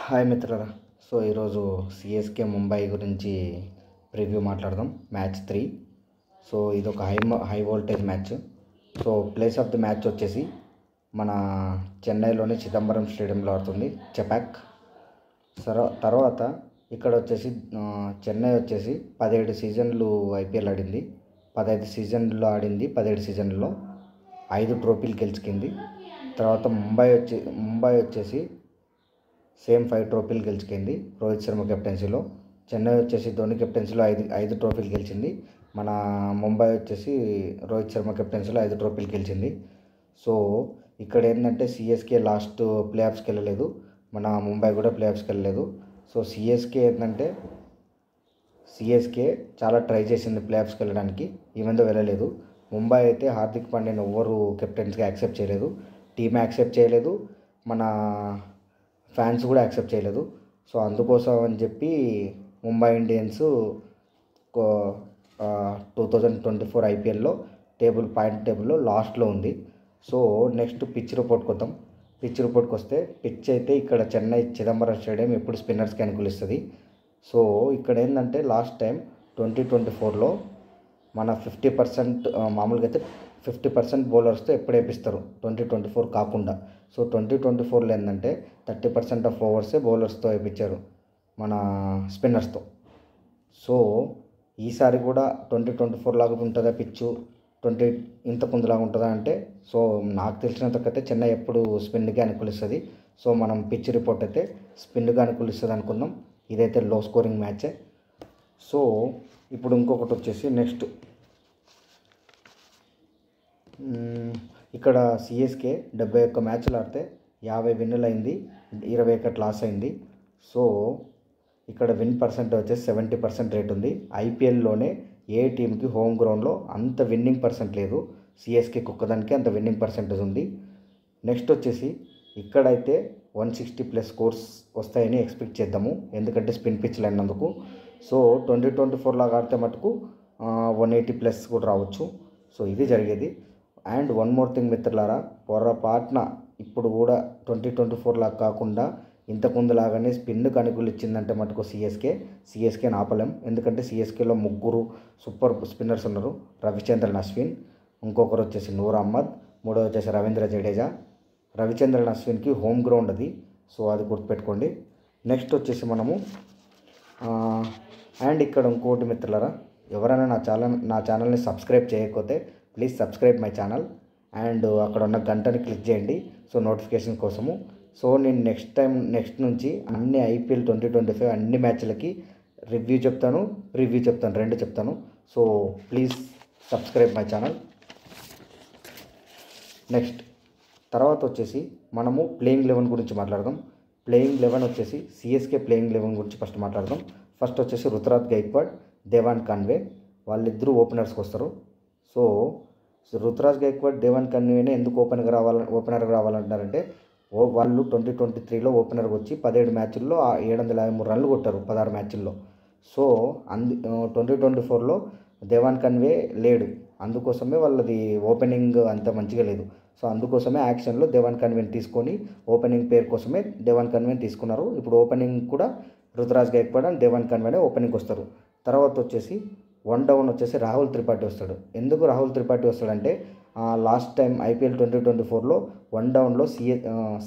Hi మిత్రులారా. So ఈరోజు CSK Mumbai గురించి ప్రివ్యూ మాట్లాడదాం. మ్యాచ్ 3. సో ఇది ఒక high voltage match. So place of the match వచ్చేసి మన చెన్నైలోని చిదంబరం స్టేడియంలో ఆడుతుంది చెపాక్. తర్వాత ఇక్కడ వచ్చేసి చెన్నై వచ్చేసి 17 సీజన్లు ఐపీఎల్ ఆడింది. 15 సీజన్లో ఆడింది. 17 సీజన్లలో 5 ట్రోఫీలు గెలుచుకుంది. తర్వాత ముంబై వచ్చేసి సేమ్ 5 ట్రోఫీలు గెలుచుకుంది రోహిత్ శర్మ కెప్టెన్సీలో. చెన్నై వచ్చేసి ధోని కెప్టెన్సీలో ఐదు ట్రోఫీలు గెలిచింది. మన ముంబై వచ్చేసి రోహిత్ శర్మ కెప్టెన్సీలో 5 ట్రోఫీలు గెలిచింది. సో ఇక్కడ ఏంటంటే సిఎస్కే లాస్ట్ ప్లే ఆఫ్స్కి వెళ్ళలేదు, మన ముంబై కూడా ప్లే ఆఫ్స్కి వెళ్ళలేదు. సో సిఎస్కే చాలా ట్రై చేసింది ప్లే ఆఫ్స్కి వెళ్ళడానికి, ఈవెన్ దో వెళ్ళలేదు. ముంబై అయితే హార్దిక్ పాండ్యాని ఎవ్వరు కెప్టెన్స్గా యాక్సెప్ట్ చేయలేదు, టీమ్ యాక్సెప్ట్ చేయలేదు, మన ఫ్యాన్స్ కూడా యాక్సెప్ట్ చేయలేదు. సో అందుకోసం అని చెప్పి ముంబై ఇండియన్స్ 2024 ఐపీఎల్లో పాయింట్ టేబుల్లో లాస్ట్లో ఉంది. సో నెక్స్ట్ పిచ్ రిపోర్ట్కి వద్దాం. పిచ్ రిపోర్ట్కి వస్తే పిచ్ అయితే ఇక్కడ చెన్నై చిదంబరం స్టేడియం ఎప్పుడు స్పిన్నర్స్కి అనుకూలిస్తుంది. సో ఇక్కడ ఏంటంటే లాస్ట్ టైం 2024లో మన 50% మామూలుగా అయితే 50% బౌలర్స్తో ఎప్పుడు వేపిస్తారు 2024 కాకుండా. సో 2024లో ఏంటంటే 30% ఆఫ్ ఓవర్సే బౌలర్స్తో వేయించారు మన స్పిన్నర్స్తో. సో ఈసారి కూడా 2024 లాగా ఉంటుందా పిచ్చు, ఇంతకు ముందులాగా ఉంటుందా అంటే, సో నాకు తెలిసినంతకైతే చెన్నై ఎప్పుడు స్పిన్గా అనుకూలిస్తుంది. సో మనం పిచ్ రిపోర్ట్ అయితే స్పిన్గా అనుకూలిస్తుంది అనుకుందాం. ఇదైతే లో స్కోరింగ్ మ్యాచే. సో ఇప్పుడు ఇంకొకటి వచ్చేసి నెక్స్ట్ ఇక్కడ సిఎస్కే 71 మ్యాచ్లు ఆడితే 50 విన్నులు అయింది, 21 లాస్ అయింది. సో ఇక్కడ విన్ పర్సెంటేజ్ వచ్చేసి 70% రేట్ ఉంది. ఐపీఎల్లోనే ఏ టీంకి హోమ్ గ్రౌండ్లో అంత విన్నింగ్ పర్సెంట్ లేదు, సిఎస్కేకి ఒక్కదానికి అంత విన్నింగ్ పర్సెంటేజ్ ఉంది. నెక్స్ట్ వచ్చేసి ఇక్కడైతే 160+ స్కోర్స్ వస్తాయని ఎక్స్పెక్ట్ చేద్దాము, ఎందుకంటే స్పిన్ పిచ్లు అయినందుకు. సో 2024 లాగా ఆడితే మటుకు 180+ కూడా రావచ్చు. సో ఇది జరిగేది. అండ్ వన్ మోర్ థింగ్ మిత్రులారా, పొరపాటున ఇప్పుడు కూడా 2024 లాగా కాకుండా ఇంతకుముందు లాగానే స్పిన్కు అనుకూలు ఇచ్చిందంటే మటుకు సిఎస్కేని ఆపలేం. ఎందుకంటే సిఎస్కేలో 3 సూపర్ స్పిన్నర్స్ ఉన్నారు. రవిచంద్రన్ అశ్విన్, ఇంకొకరు వచ్చేసి నూర్ అహ్మద్, మూడో వచ్చేసి రవీంద్ర జడేజా. రవిచంద్రన్ అశ్విన్కి హోమ్ గ్రౌండ్ అది, సో అది గుర్తుపెట్టుకోండి. నెక్స్ట్ వచ్చేసి మనము అండ్ ఇక్కడ ఇంకోటి మిత్రులారా, ఎవరైనా నా ఛానల్ని సబ్స్క్రైబ్ చేయకపోతే please subscribe my channel and అక్కడ ఉన్న గంటని క్లిక్ చేయండి, సో నోటిఫికేషన్ కోసము. సో నేను నెక్స్ట్ నుంచి అన్ని ఐపీఎల్ 2025 అన్ని మ్యాచ్లకి రివ్యూ చెప్తాను, ప్రివ్యూ చెప్తాను, 2 చెప్తాను. So please subscribe my channel. Next తర్వాత వచ్చేసి మనము ప్లేయింగ్ 11 గురించి మాట్లాడదాం. ప్లేయింగ్ 11 వచ్చేసి సిఎస్కే ప్లేయింగ్ 11 గురించి ఫస్ట్ మాట్లాడదాం. ఫస్ట్ వచ్చేసి రుతురాజ్ గైక్వాడ్, దేవాన్ కాన్వే, వాళ్ళిద్దరూ ఓపెనర్స్కి వస్తారు. సో రుతురాజ్ గైక్వాడ్, దేవాన్ కాన్వేనే ఎందుకు ఓపెనర్గా రావాలంటారంటే, వాళ్ళు 2023లో ఓపెనర్గా వచ్చి 17 మ్యాచ్ల్లో 753 రన్లు కొట్టారు 16 మ్యాచ్ల్లో. సో 2024లో దేవాన్ కాన్వే లేడు, అందుకోసమే వాళ్ళది ఓపెనింగ్ అంత మంచిగా లేదు. సో అందుకోసమే యాక్షన్లో దేవాన్ కాన్వేని తీసుకొని ఓపెనింగ్ పేరు కోసమే దేవాన్ కాన్వేని తీసుకున్నారు. ఇప్పుడు ఓపెనింగ్ కూడా రుతురాజ్ గైక్వాడ్ అండ్ దేవాన్ కాన్వేనే ఓపెనింగ్కి వస్తారు. తర్వాత వచ్చేసి 1 డౌన్ వచ్చేసి రాహుల్ త్రిపాఠి వస్తాడు. ఎందుకు రాహుల్ త్రిపాఠి వస్తాడంటే, లాస్ట్ టైం ఐపీఎల్ 2024లో 1 డౌన్లో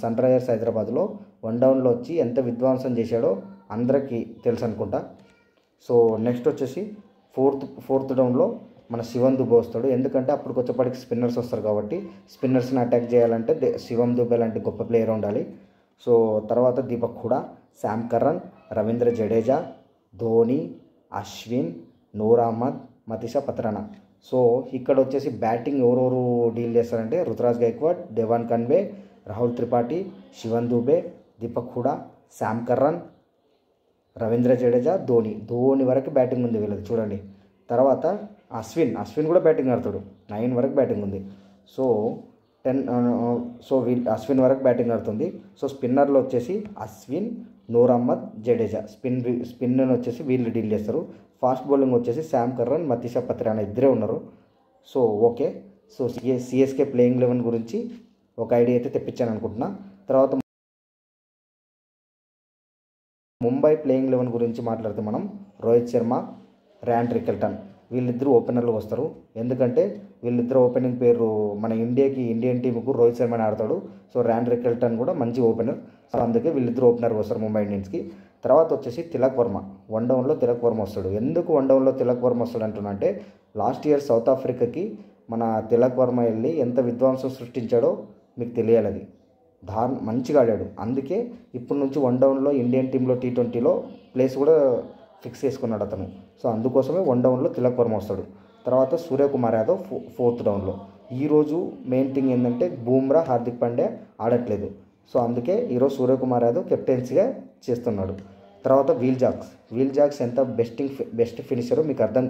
సన్ రైజర్స్ హైదరాబాద్లో 1 డౌన్లో వచ్చి ఎంత విధ్వంసం చేశాడో అందరికీ తెలుసు అనుకుంటా. సో నెక్స్ట్ వచ్చేసి ఫోర్త్ డౌన్లో మన శివం దుబే వస్తాడు. ఎందుకంటే అప్పటికి వచ్చేప్పటికి స్పిన్నర్స్ వస్తారు కాబట్టి స్పిన్నర్స్ని అటాక్ చేయాలంటే శివం దుబే లాంటి గొప్ప ప్లేయర్ ఉండాలి. సో తర్వాత Deepak Hooda, Sam Curran, Ravindra Jadeja, Dhoni, Ashwin, Noor Ahmad, Matheesha Pathirana. So ఇక్కడ వచ్చేసి బ్యాటింగ్ ఎవరెవరు డీల్ చేస్తారంటే Ruturaj Gaikwad, Devon Conway, Rahul Tripathi, Shivam Dube, Deepak Hooda, Sam Curran, Ravindra Jadeja, Dhoni వరకు బ్యాటింగ్ ఉంది వీళ్ళది చూడండి. తర్వాత అశ్విన్ కూడా బ్యాటింగ్ ఆడతాడు, 9 వరకు బ్యాటింగ్ ఉంది. సో అశ్విన్ వరకు బ్యాటింగ్ ఆడుతుంది. సో స్పిన్నర్లో వచ్చేసి అశ్విన్, నూర్ అహ్మద్, జడేజా. స్పిన్ వచ్చేసి వీళ్ళు డీల్ చేస్తారు. ఫాస్ట్ బౌలింగ్ వచ్చేసి శామ్ కర్రన్, మతీషా పత్రానా ఇద్దరే ఉన్నారు. So okay. So CSK playing 11 గురించి ఒక ఐడియా అయితే తెప్పించాను అనుకుంటున్నా. తర్వాత ముంబై ప్లేయింగ్ 11 గురించి మాట్లాడితే మనం రోహిత్ శర్మ, ర్యాన్ రికెల్టన్ వీళ్ళిద్దరూ ఓపెనర్లు వస్తారు. ఎందుకంటే వీళ్ళిద్దరు ఓపెనింగ్ పేరు మన ఇండియన్ టీంకు రోహిత్ శర్మని ఆడతాడు. సో ర్యాన్ రికెల్టన్ కూడా మంచి ఓపెనర్. సో అందుకే వీళ్ళిద్దరు ఓపెనర్ వస్తారు ముంబై ఇండియన్స్కి. తర్వాత వచ్చేసి తిలక్ వర్మ, వన్ డౌన్లో తిలక్ వర్మ వస్తాడు. ఎందుకు వన్ డౌన్లో తిలక్ వర్మ వస్తాడు అంటున్నా అంటే లాస్ట్ ఇయర్ సౌత్ ఆఫ్రికాకి మన తిలక్ వర్మ వెళ్ళి ఎంత విధ్వంసం సృష్టించాడో మీకు తెలియాలి. అది మంచిగా ఆడాడు. అందుకే ఇప్పటి నుంచి వన్ డౌన్లో ఇండియన్ టీంలో T20లో ప్లేస్ కూడా ఫిక్స్ చేసుకున్నాడు అతను. సో అందుకోసమే వన్ డౌన్లో తిలక్ వర్మ వస్తాడు. తర్వాత సూర్యకుమార్ యాదవ్ ఫోర్త్ డౌన్లో. ఈరోజు మెయిన్ థింగ్ ఏంటంటే బూమ్రా, హార్దిక్ పాండ్యా ఆడట్లేదు. సో అందుకే ఈరోజు సూర్యకుమార్ యాదవ్ కెప్టెన్సీగా చేస్తున్నాడు. తర్వాత వీల్ జాక్స్ ఎంత బెస్ట్ ఫినిషరో మీకు అర్థం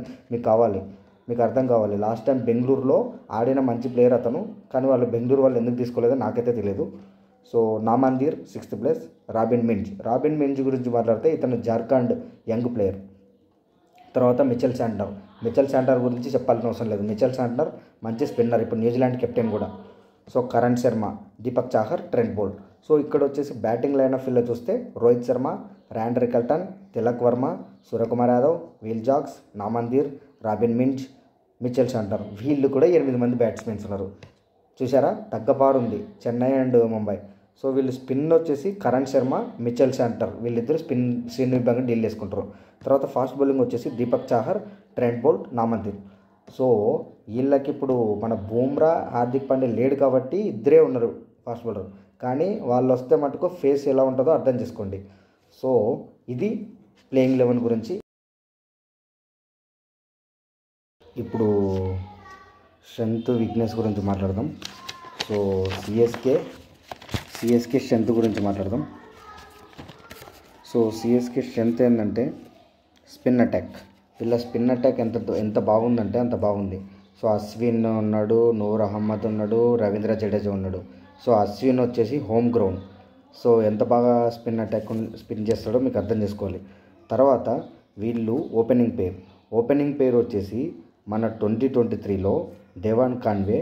కావాలి. లాస్ట్ టైం బెంగళూరులో ఆడిన మంచి ప్లేయర్ అతను. కానీ బెంగళూరు వాళ్ళు ఎందుకు తీసుకోలేదో నాకైతే తెలియదు. So Naman Dhir 6th place. Robin Minz గురించి మాట్లాడితే ఇతను జార్ఖండ్ యంగ్ ప్లేయర్. తర్వాత మిచెల్ శాంటర్ గురించి చెప్పాల్సిన అవసరం లేదు. మిచెల్ శాంటర్ మంచి స్పిన్నర్, ఇప్పుడు న్యూజిలాండ్ కెప్టెన్ కూడా. So Karan Sharma, Deepak Chahar, Trent Boult. So ఇక్కడ వచ్చేసి బ్యాటింగ్ లైనప్ ఫీల్డ్లో చూస్తే Rohit Sharma, Ryan Rickelton, Tilak Varma, Suryakumar Yadav, Will Jacks, Naman Dhir, Robin Minz, Mitchell Santner వీళ్ళు కూడా 8 మంది బ్యాట్స్మెన్స్ ఉన్నారు. చూసారా, తగ్గపారు ఉంది చెన్నై అండ్ ముంబై. సో వీళ్ళు స్పిన్ వచ్చేసి కరణ్ శర్మ, మిచెల్ శాంటర్ వీళ్ళిద్దరు స్పిన్ విభాగం డీల్ చేసుకుంటారు. తర్వాత ఫాస్ట్ బౌలింగ్ వచ్చేసి Deepak Chahar, Trent Boult, Naman Dhir. So వీళ్ళకి ఇప్పుడు మన బూమ్రా, హార్దిక్ పాండ్యా లేడు కాబట్టి ఇద్దరే ఉన్నారు ఫాస్ట్ బౌలర్. కానీ వాళ్ళు వస్తే మటుకు ఫేస్ ఎలా ఉంటుందో అర్థం చేసుకోండి. సో ఇది ప్లేయింగ్ 11 గురించి. ఇప్పుడు స్ట్రెంత్ వీక్నెస్ గురించి మాట్లాడదాం. సో సిఎస్కే స్ట్రెంత్ గురించి మాట్లాడదాం. సో సిఎస్కే స్ట్రెంత్ ఏంటంటే స్పిన్ అటాక్. వీళ్ళ స్పిన్ అటాక్ ఎంత బాగుందంటే అంత బాగుంది. సో అశ్విన్ ఉన్నాడు, నూర్ అహ్మద్ ఉన్నాడు, రవీంద్ర జడేజా ఉన్నాడు. సో అశ్విన్ వచ్చేసి హోమ్ గ్రౌండ్. సో ఎంత బాగా స్పిన్ చేస్తాడో మీకు అర్థం చేసుకోవాలి. తర్వాత వీళ్ళు ఓపెనింగ్ పేరు వచ్చేసి మన 2023లో దేవాన్ కాన్వే,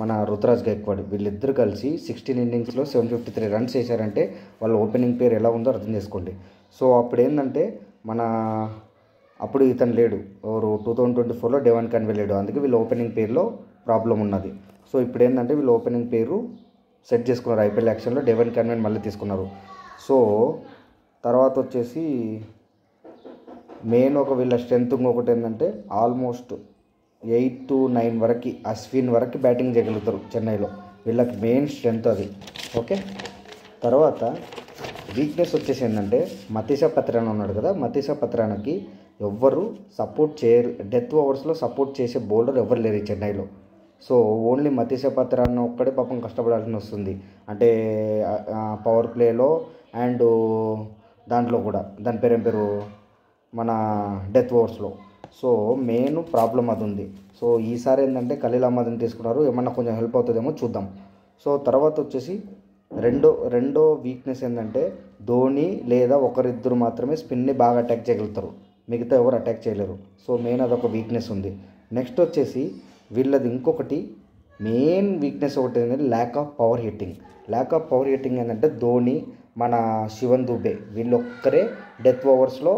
మన రుతురాజ్ గైక్వాడ్ వీళ్ళిద్దరు కలిసి 16 innings 753 runs చేశారంటే వాళ్ళ ఓపెనింగ్ పేరు ఎలా ఉందో అర్థం చేసుకోండి. సో అప్పుడు ఏంటంటే అప్పుడు ఇతను లేడు, ఎవరు 2024లో దేవాన్ కాన్వే లేడు. అందుకే వీళ్ళ ఓపెనింగ్ పేరులో ప్రాబ్లం ఉన్నది. సో ఇప్పుడు ఏంటంటే వీళ్ళు ఓపెనింగ్ పేరు సెట్ చేసుకున్నారు. ఐపీఎల్ యాక్షన్లో దేవాన్ కాన్వేని మళ్ళీ తీసుకున్నారు. సో తర్వాత వచ్చేసి మెయిన్ వీళ్ళ స్ట్రెంత్ ఇంకొకటి ఏంటంటే ఆల్మోస్ట్ 8 to 9 వరకు అశ్విన్ వరకు బ్యాటింగ్ చేయగలుగుతారు చెన్నైలో. వీళ్ళకి మెయిన్ స్ట్రెంత్ అది. ఓకే, తర్వాత వీక్నెస్ వచ్చేసి ఏంటంటే మతీషా పత్రానా ఉన్నాడు కదా, మతీషా పత్రానాకి ఎవ్వరు సపోర్ట్ చేయరు. డెత్ ఓవర్స్లో సపోర్ట్ చేసే బౌలర్ ఎవరు లేరు ఈ చెన్నైలో. సో ఓన్లీ మతీషా పత్రానా ఒక్కడే పాపం కష్టపడాల్సి వస్తుంది. అంటే పవర్ ప్లేలో అండ్ దాంట్లో కూడా దాని పేరు మన డెత్ ఓవర్స్లో. సో మెయిన్ ప్రాబ్లం అది ఉంది. సో ఈసారి ఏంటంటే ఖలీల్ అహ్మద్ని తీసుకున్నారు, ఏమన్నా కొంచెం హెల్ప్ అవుతుందేమో చూద్దాం. సో తర్వాత వచ్చేసి రెండో వీక్నెస్ ఏంటంటే ధోని లేదా ఒకరిద్దరు మాత్రమే స్పిన్ని బాగా అటాక్ చేయగలుగుతారు, మిగతా ఎవరు అటాక్ చేయలేరు. సో మెయిన్ అదొక వీక్నెస్ ఉంది. నెక్స్ట్ వచ్చేసి వీళ్ళది ఇంకొకటి మెయిన్ వీక్నెస్ ఒకటి ఏంటంటే ల్యాక్ ఆఫ్ పవర్ హిట్టింగ్ ఏంటంటే ధోని, మన శివన్ దుబే వీళ్ళొక్కరే డెత్ ఓవర్స్లో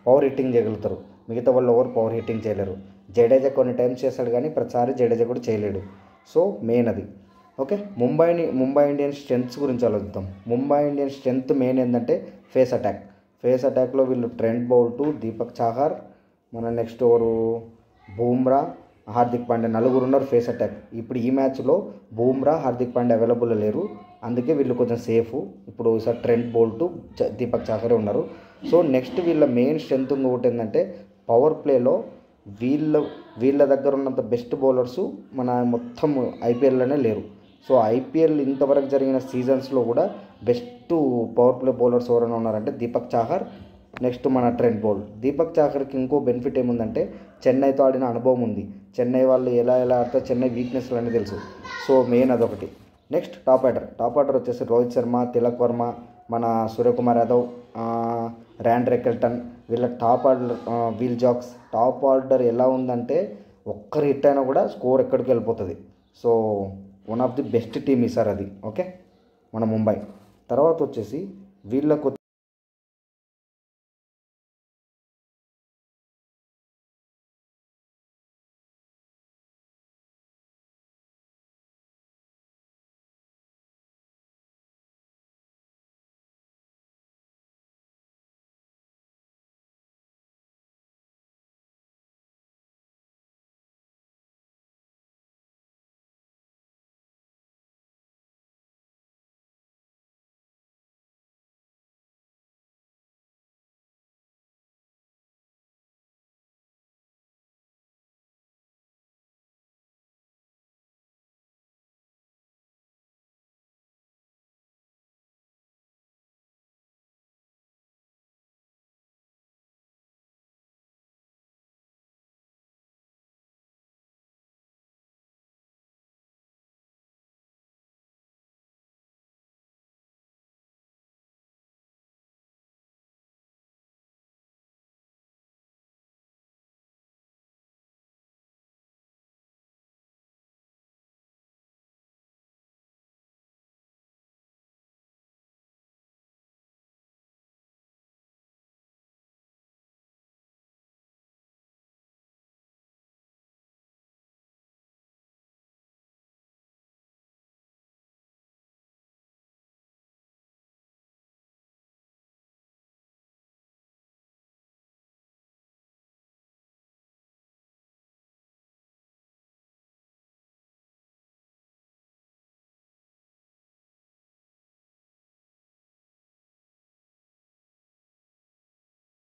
పవర్ హిట్టింగ్ చేయగలుగుతారు. మిగతా వాళ్ళు ఎవరు పవర్ హిట్టింగ్ చేయలేరు. జడేజా కొన్ని టైమ్స్ చేస్తాడు కానీ ప్రతిసారి జడేజా కూడా చేయలేడు. సో మెయిన్ అది. ఓకే, ముంబై ఇండియన్స్ స్ట్రెంత్స్ గురించి ఆలోచిద్దాం. ముంబై ఇండియన్స్ స్ట్రెంత్ మెయిన్ ఏంటంటే ఫేస్ అటాక్లో వీళ్ళు ట్రెంట్ బౌల్ట్, దీపక్ చాహర్, మన నెక్స్ట్ ఎవరు బూమ్రా, హార్దిక్ పాండ్యా నలుగురు ఉన్నారు ఫేస్ అటాక్. ఇప్పుడు ఈ మ్యాచ్లో బూమ్రా, హార్దిక్ పాండ్యా అవైలబుల్ లేరు, అందుకే వీళ్ళు కొంచెం సేఫ్. ఇప్పుడు ఈసారి ట్రెంట్ బౌల్ట్, దీపక్ చాహరే ఉన్నారు. సో నెక్స్ట్ వీళ్ళ మెయిన్ స్ట్రెంత్ ఒకటి ఏంటంటే పవర్ ప్లేలో వీళ్ళ దగ్గర ఉన్నంత బెస్ట్ బౌలర్సు మన మొత్తం ఐపీఎల్లోనే లేరు. సో ఐపీఎల్ ఇంతవరకు జరిగిన సీజన్స్లో కూడా బెస్ట్ పవర్ ప్లే బౌలర్స్ ఎవరైనా ఉన్నారంటే దీపక్ చాహర్, నెక్స్ట్ మన ట్రెంట్ బౌల్ట్. దీపక్ చాహర్కి ఇంకో బెనిఫిట్ ఏముందంటే చెన్నైతో ఆడిన అనుభవం ఉంది. చెన్నై వాళ్ళు ఎలా ఆడతారు, చెన్నై వీక్నెస్లు అన్నీ తెలుసు. సో మెయిన్ అదొకటి. నెక్స్ట్ టాప్ ఆర్డర్ వచ్చేసి రోహిత్ శర్మ, తిలక్ వర్మ, మన సూర్యకుమార్ యాదవ్, ర్యాన్ రికెల్టన్ వీళ్ళ top order. Will Jacks top order ఎలా ఉందంటే ఒక్కరు హిట్ అయినా కూడా స్కోర్ ఎక్కడికి వెళ్ళిపోతుంది. So one of the best team ఈసారి అది. ఓకే, మన ముంబై. తర్వాత వచ్చేసి వీళ్ళకు